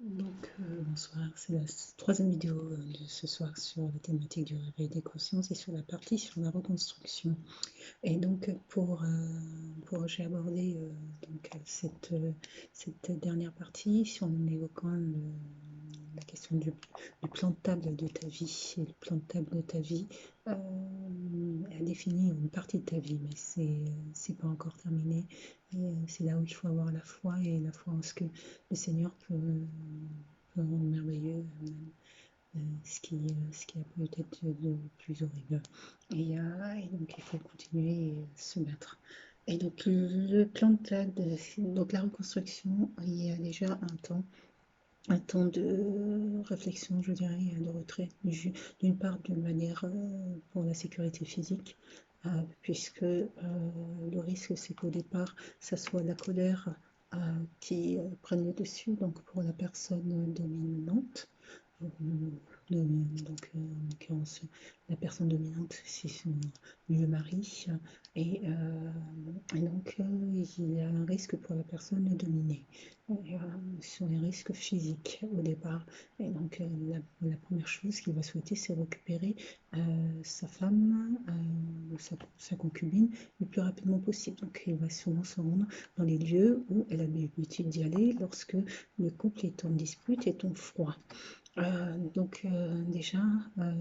Bonsoir, c'est la troisième vidéo de ce soir sur la thématique du réveil des consciences et sur la partie sur la reconstruction. Et donc, j'ai abordé cette dernière partie en évoquant la question du plan de table de ta vie. Et le plan de table de ta vie a défini une partie de ta vie, mais c'est pas encore terminé. Et c'est là où il faut avoir la foi et la foi en ce que le Seigneur peut rendre merveilleux, ce qui a peut-être de plus horrible. Et donc il faut continuer et se battre. Et donc le plan de donc la reconstruction, il y a déjà un temps de réflexion, je dirais, de retrait, d'une part de manière pour la sécurité physique, puisque le risque c'est qu'au départ, ça soit la colère qui prenne le dessus, donc pour la personne dominante, en l'occurrence, la personne dominante, c'est le mari, et donc il y a un risque pour la personne dominée. Sur les risques physiques au départ. Et donc la première chose qu'il va souhaiter, c'est récupérer sa femme, sa concubine, le plus rapidement possible. Donc il va sûrement se rendre dans les lieux où elle a l'habitude d'y aller lorsque le couple est en dispute, est en froid. Déjà,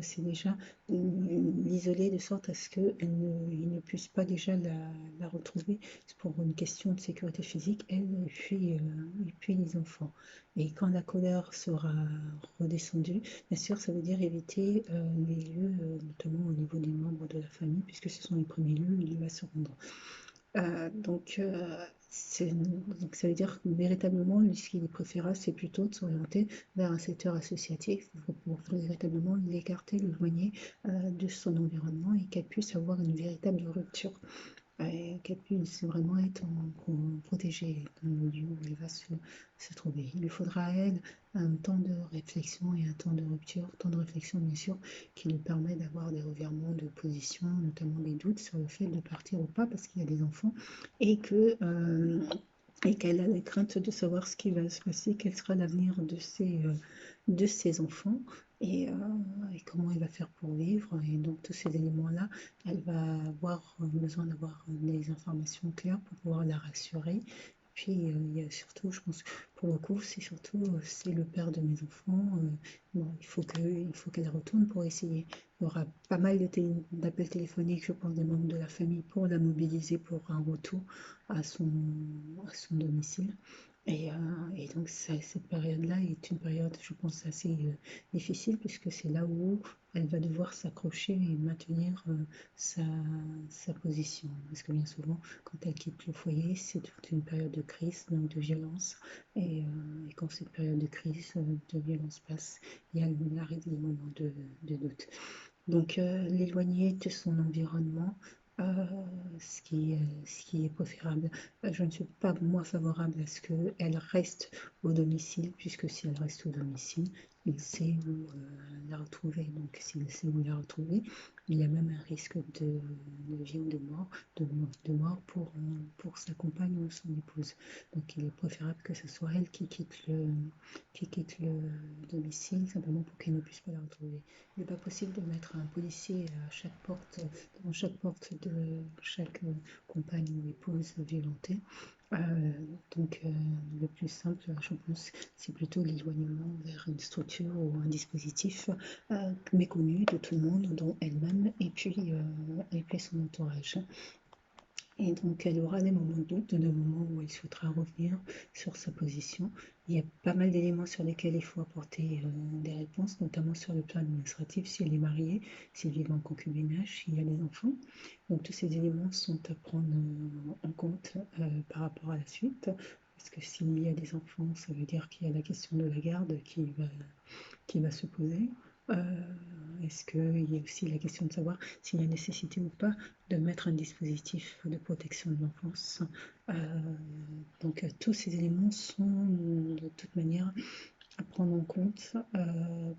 c'est déjà l'isoler de sorte à ce qu'il ne puisse pas déjà la retrouver. C'est pour une question de sécurité physique, elle et puis les enfants. Et quand la colère sera redescendue, bien sûr, ça veut dire éviter les lieux, notamment au niveau des membres de la famille, puisque ce sont les premiers lieux où il va se rendre. Donc ça veut dire que véritablement, ce qu'il est préférable, c'est plutôt de s'orienter vers un secteur associatif pour véritablement l'écarter, l'éloigner de son environnement et qu'elle puisse avoir une véritable rupture. Qu'elle puisse vraiment être protégée dans le lieu où elle va se trouver. Il lui faudra à elle un temps de réflexion et un temps de rupture, temps de réflexion bien sûr, qui lui permet d'avoir des revirements de position, notamment des doutes sur le fait de partir ou pas parce qu'il y a des enfants et qu'elle a la crainte de savoir ce qui va se passer, quel sera l'avenir de ses enfants et comment elle va faire pour vivre. Et donc tous ces éléments-là, elle va avoir besoin d'avoir des informations claires pour pouvoir la rassurer. Puis il y a surtout, je pense, pour le coup, c'est le père de mes enfants. Bon, il faut qu'elle retourne pour essayer. Il y aura pas mal d'appels téléphoniques, je pense, des membres de la famille pour la mobiliser pour un retour à son domicile. Et donc cette période-là est une période, je pense, assez difficile puisque c'est là où elle va devoir s'accrocher et maintenir sa, sa position. Parce que bien souvent, quand elle quitte le foyer, c'est toute une période de crise, donc de violence. Et quand cette période de crise, de violence passe, il arrive des moments de doute. Donc l'éloigner de son environnement, euh, ce qui est préférable. Je ne suis pas moi favorable à ce qu'elle reste au domicile, puisque si elle reste au domicile, il sait où la retrouver. Donc s'il sait où la retrouver, il y a même un risque de vie ou de mort pour sa compagne ou son épouse. Donc il est préférable que ce soit elle qui quitte le domicile, simplement pour qu'elle ne puisse pas la retrouver. Il n'est pas possible de mettre un policier à chaque porte, dans chaque porte de chaque compagne ou épouse violentée. Euh, le plus simple, je pense, c'est plutôt l'éloignement vers une structure ou un dispositif méconnu de tout le monde, dont elle-même et puis son entourage. Et donc, elle aura des moments de doute, des moments où elle souhaitera revenir sur sa position. Il y a pas mal d'éléments sur lesquels il faut apporter des réponses, notamment sur le plan administratif, si elle est mariée, si elle vit en concubinage, s'il y a des enfants. Donc, tous ces éléments sont à prendre en compte par rapport à la suite. Parce que s'il y a des enfants, ça veut dire qu'il y a la question de la garde qui va se poser. Est-ce qu'il y a aussi la question de savoir s'il y a nécessité ou pas de mettre un dispositif de protection de l'enfance. Tous ces éléments sont de toute manière à prendre en compte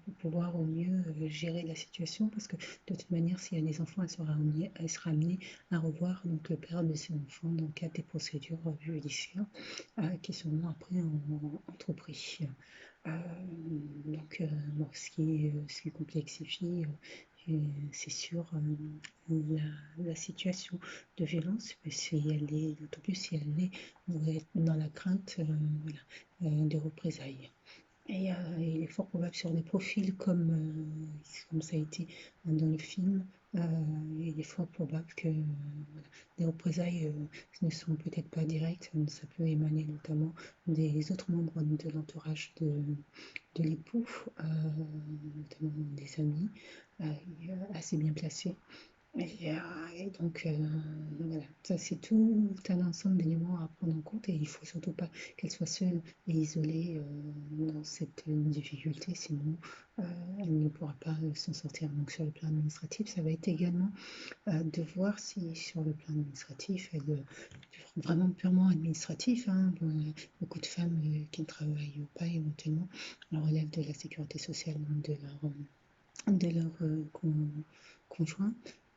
pour pouvoir au mieux gérer la situation parce que de toute manière s'il y a des enfants elle sera amenée à revoir donc le père de ses enfants dans le cadre des procédures judiciaires qui seront après entreprises. Bon, ce qui complexifie, c'est sûr, la situation de violence, si elle est, d'autant plus si elle est dans la crainte, voilà, de représailles. Et il est fort probable sur des profils comme ça a été dans le film, il est fort probable que voilà, les représailles ne sont peut-être pas directes, ça peut émaner notamment des autres membres de l'entourage de l'époux, notamment des amis assez bien placés. Et donc, voilà, ça c'est tout un ensemble d'éléments à prendre en compte et il ne faut surtout pas qu'elle soit seule et isolée dans cette difficulté, sinon euh, elle ne pourra pas s'en sortir. Donc sur le plan administratif, ça va être également de voir si sur le plan administratif, vraiment purement administratif, hein, beaucoup de femmes qui ne travaillent pas éventuellement relèvent de la sécurité sociale de leur conjoint.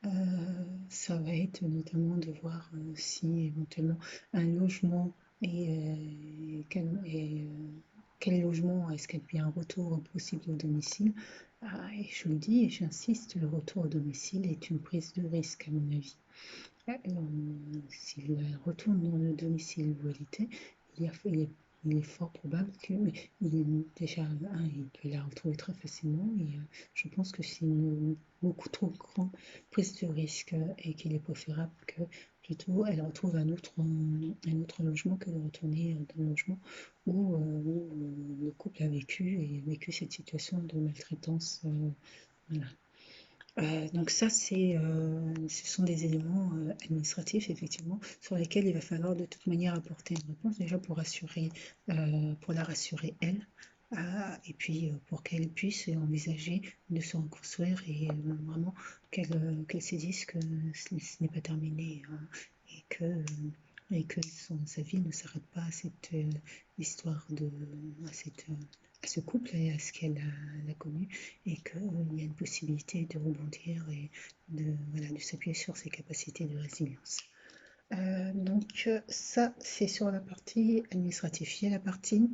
Euh, Ça va être notamment de voir si éventuellement un logement quel logement est-ce qu'il y a un retour possible au domicile. Et je le dis et j'insiste, le retour au domicile est une prise de risque à mon avis. S'il retourne dans le domicile où elle était, il est fort probable il peut la retrouver très facilement et je pense que c'est une beaucoup trop grande prise de risque et qu'il est préférable que plutôt elle retrouve un autre logement que de retourner dans le logement où le couple a vécu cette situation de maltraitance. Voilà. Donc ça, ce sont des éléments administratifs, effectivement, sur lesquels il va falloir de toute manière apporter une réponse, déjà pour la rassurer elle, et puis pour qu'elle puisse envisager de se reconstruire et vraiment qu'elle se dise que ce n'est pas terminé, hein, et que sa vie ne s'arrête pas à cette histoire à ce couple et à ce qu'elle a connu et qu'il y a une possibilité de rebondir et voilà, de s'appuyer sur ses capacités de résilience. Donc ça, c'est sur la partie administrative. Il y a la partie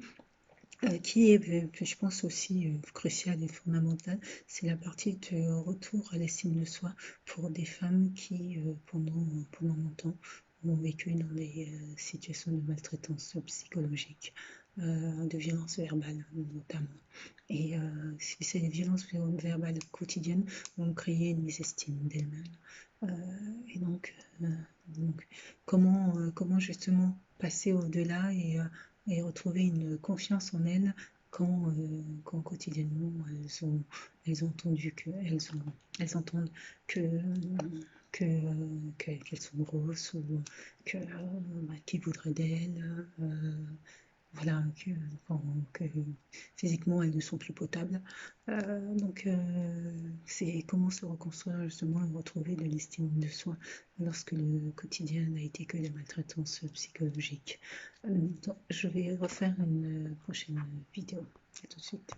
qui est, je pense, aussi cruciale et fondamentale, c'est la partie de retour à l'estime de soi pour des femmes qui, pendant longtemps, ont vécu dans des situations de maltraitance psychologique, de violence verbale notamment. Et ces violences verbales quotidiennes vont créer une mésestime d'elles-mêmes. Et donc, comment justement passer au-delà et retrouver une confiance en elles quand quotidiennement elles ont entendu elles entendent que, qu'elles sont grosses ou que, qu'ils voudraient d'elles, voilà, que physiquement elles ne sont plus potables. Donc c'est comment se reconstruire justement et retrouver de l'estime de soi lorsque le quotidien n'a été que de la maltraitance psychologique. Donc, je vais refaire une prochaine vidéo. À tout de suite.